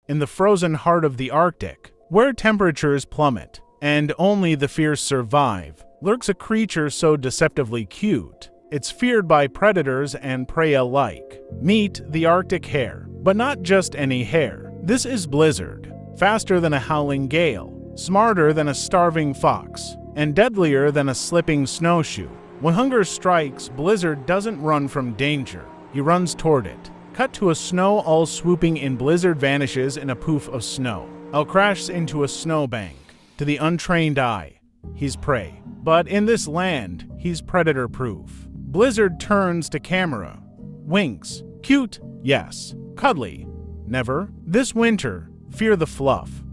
in the frozen heart of the Arctic, where temperatures plummet and only the fierce survive, lurks a creature so deceptively cute, it's feared by predators and prey alike. Meet the Arctic hare. But not just any hare. This is Blizzard, faster than a howling gale, smarter than a starving fox, and deadlier than a slipping snowshoe. When hunger strikes, Blizzard doesn't run from danger. He runs toward it. Cut to a snow all swooping in. Blizzard vanishes in a poof of snow. Crashes into a snowbank. To the untrained eye, he's prey. But in this land, he's predator-proof. Blizzard turns to camera. Winks. Cute? Yes. Cuddly? Never. This winter, fear the fluff.